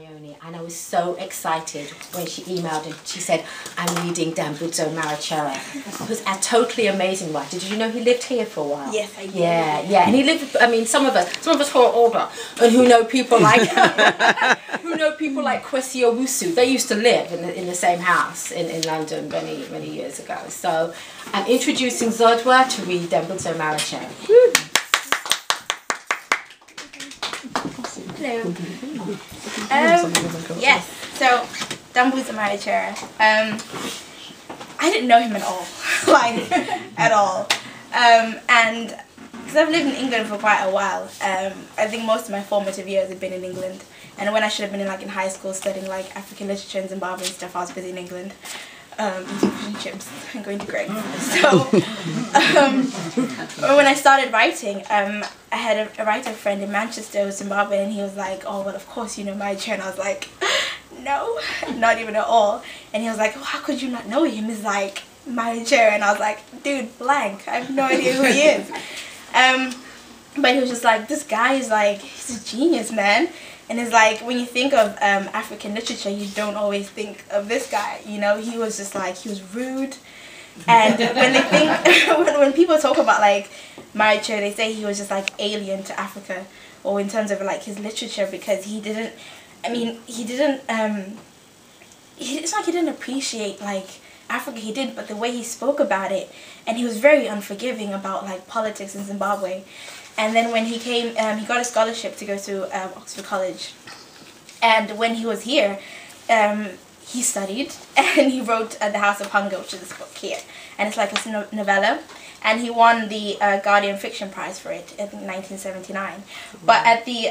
Nyoni, and I was so excited when she emailed and she said, I'm reading Dambudzo Marachera. It was a totally amazing writer. Did you know he lived here for a while? Yes, I did. Yeah, yeah, and he lived, I mean, some of us who are older and who know people like, Kwesi Owusu, they used to live in the same house in London many years ago. So I'm introducing Zodwa to read Dambudzo Marachera. Hello. Yes, so Dambudzo Marachera. I didn't know him at all, like at all. And because I've lived in England for quite a while, I think most of my formative years have been in England. And when I should have been in high school studying African literature and Zimbabwe and stuff, I was busy in England. Eating fish and chips and going to Greg's. So when I started writing, I had a writer friend in Manchester, Zimbabwe, and he was like, oh, well, of course you know Marachera. And I was like, no, not even at all. And he was like, oh, how could you not know him? He's like, Marachera. And I was like, dude, blank. I have no idea who he is. But he was just like, this guy is like, he's a genius, man. And it's like, when you think of African literature, you don't always think of this guy, you know? He was just like, he was rude. And when they think, when people talk about Marachera, they say he was just alien to Africa, or in terms of his literature, because he didn't, it's like he didn't appreciate Africa. He did, but the way he spoke about it, and he was very unforgiving about politics in Zimbabwe. And then when he came, he got a scholarship to go to Oxford College. And when he was here, he studied and he wrote The House of Hunger, which is this book here. And it's a novella. And he won the Guardian Fiction Prize for it, I think 1979. But at the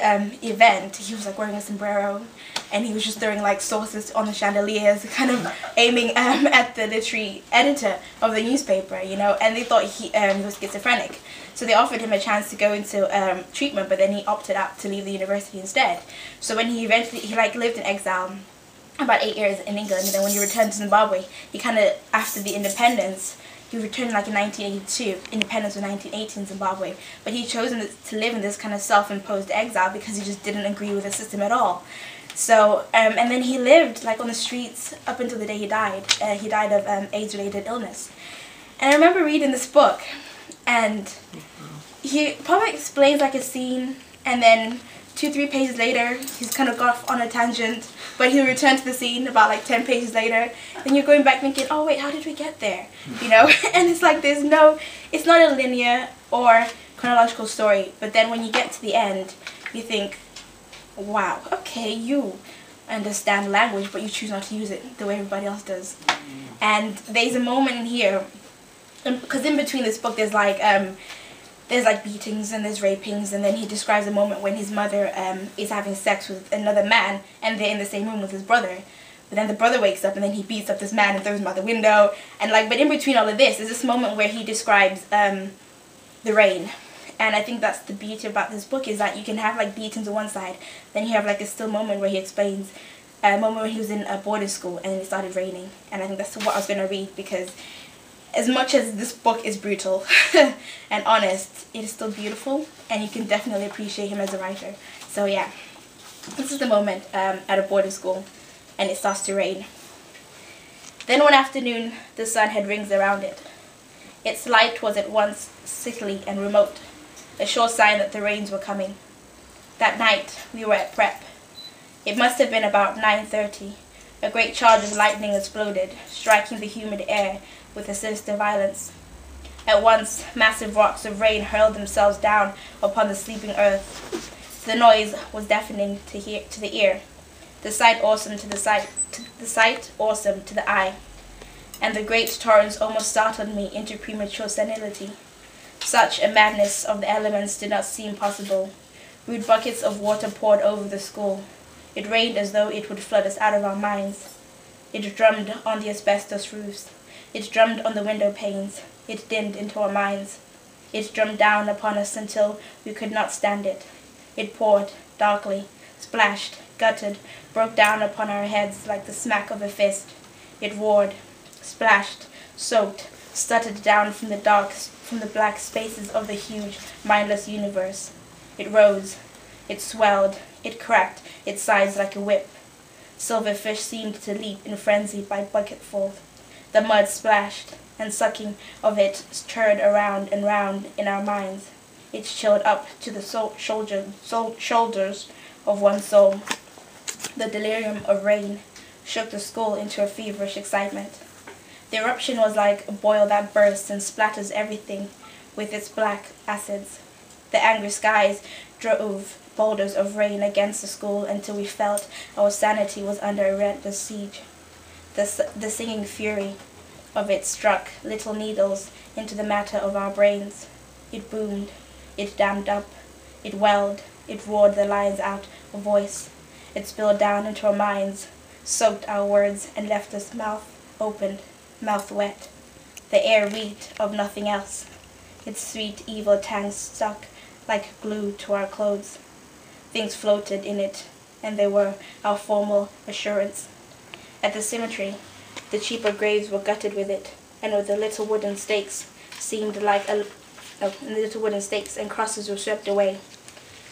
event, he was wearing a sombrero, and he was just throwing sauces on the chandeliers, kind of aiming at the literary editor of the newspaper, you know. And they thought he was schizophrenic. So they offered him a chance to go into treatment, but then he opted out to leave the university instead. So when he eventually, lived in exile about 8 years in England, and then when he returned to Zimbabwe, he kind of, after the independence, he returned in 1982, independence was 1980 in Zimbabwe, but he chose to live in this kind of self-imposed exile because he just didn't agree with the system at all. So, and then he lived on the streets up until the day he died. He died of AIDS-related illness. And I remember reading this book, and he probably explains a scene, and then 2-3 pages later, he's kind of got off on a tangent, but he'll return to the scene about 10 pages later, and you're going back thinking, oh wait, how did we get there? You know, and it's it's not a linear or chronological story, but then when you get to the end, you think, wow, okay, you understand language, but you choose not to use it the way everybody else does. And there's a moment in here, because in between this book, there's beatings and there's rapings, and then he describes a moment when his mother is having sex with another man, and they're in the same room with his brother. But then the brother wakes up, and then he beats up this man and throws him out the window. And but in between all of this is this moment where he describes the rain. And I think that's the beauty about this book, is that you can have beatings on one side, then you have a still moment where he explains a moment when he was in a boarding school and it started raining. And I think that's what I was going to read, because as much as this book is brutal and honest, it is still beautiful, and you can definitely appreciate him as a writer. So yeah, this is the moment at a boarding school, and it starts to rain. Then one afternoon, the sun had rings around it. Its light was at once sickly and remote, a sure sign that the rains were coming. That night, we were at prep. It must have been about 9:30. A great charge of lightning exploded, striking the humid air with a sinister violence. At once, massive rocks of rain hurled themselves down upon the sleeping earth. The noise was deafening to the ear, the sight awesome to the eye, and the great torrents almost startled me into premature senility. Such a madness of the elements did not seem possible. Rude buckets of water poured over the school. It rained as though it would flood us out of our minds. It drummed on the asbestos roofs. It drummed on the window panes. It dinned into our minds. It drummed down upon us until we could not stand it. It poured, darkly, splashed, guttered, broke down upon our heads like the smack of a fist. It roared, splashed, soaked, stuttered down from the black spaces of the huge, mindless universe. It rose. It swelled. It cracked its sides like a whip. Silverfish seemed to leap in frenzy by bucketfuls. The mud splashed, and sucking of it stirred around and round in our minds. It chilled up to the shoulders of one's soul. The delirium of rain shook the school into a feverish excitement. The eruption was like a boil that bursts and splatters everything with its black acids. The angry skies drove boulders of rain against the school until we felt our sanity was under a relentless siege. The singing fury of it struck little needles into the matter of our brains. It boomed, it dammed up, it welled, it roared the lines out of voice. It spilled down into our minds, soaked our words, and left us mouth opened, mouth wet. The air reeked of nothing else. Its sweet, evil tang stuck like glue to our clothes. Things floated in it, and they were our formal assurance. At the cemetery, the cheaper graves were gutted with it, and with the little wooden stakes and crosses were swept away.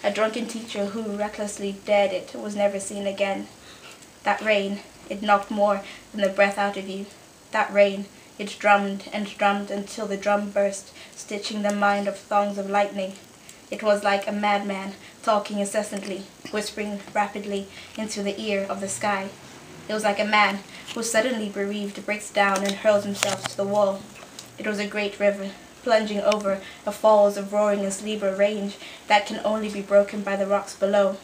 A drunken teacher who recklessly dared it was never seen again. That rain, it knocked more than the breath out of you. That rain, it drummed and drummed until the drum burst, stitching the mind of thongs of lightning. It was like a madman, talking incessantly, whispering rapidly into the ear of the sky. It was like a man who, suddenly bereaved, breaks down and hurls himself to the wall. It was a great river, plunging over a falls of roaring and sleeper range that can only be broken by the rocks below.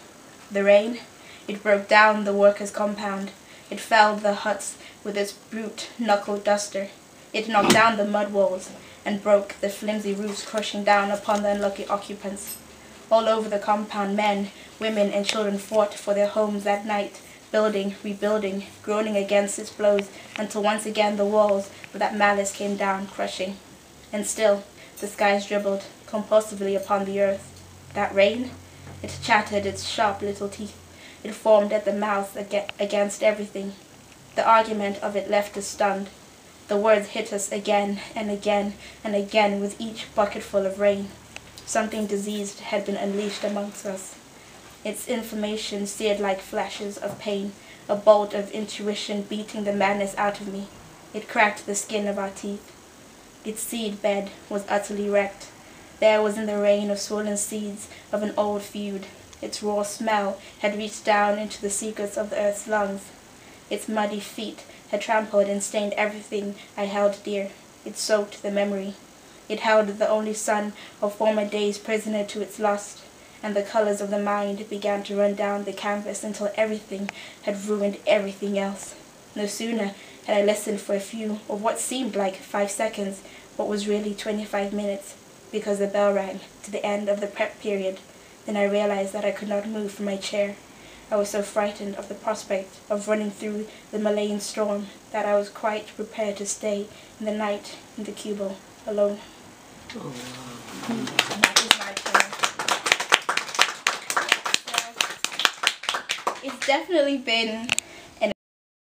The rain, it broke down the workers' compound. It felled the huts with its brute knuckle duster. It knocked down the mud walls and broke the flimsy roofs, crushing down upon the unlucky occupants. All over the compound, men, women, and children fought for their homes that night, building, rebuilding, groaning against its blows, until once again the walls of that malice came down, crushing. And still the skies dribbled compulsively upon the earth. That rain, it chattered its sharp little teeth. It foamed at the mouth against everything. The argument of it left us stunned. The words hit us again and again and again with each bucketful of rain. Something diseased had been unleashed amongst us. Its information seared like flashes of pain, a bolt of intuition beating the madness out of me. It cracked the skin of our teeth. Its seed bed was utterly wrecked. There was in the rain of swollen seeds of an old feud. Its raw smell had reached down into the secrets of the earth's lungs. Its muddy feet had trampled and stained everything I held dear. It soaked the memory. It held the only son of former days prisoner to its lust, and the colors of the mind began to run down the canvas until everything had ruined everything else. No sooner had I listened for a few, of what seemed like 5 seconds, what was really 25 minutes, because the bell rang to the end of the prep period, then I realized that I could not move from my chair. I was so frightened of the prospect of running through the Malayan storm that I was quite prepared to stay in the night in the cubicle alone. Oh. That is my turn. It's definitely been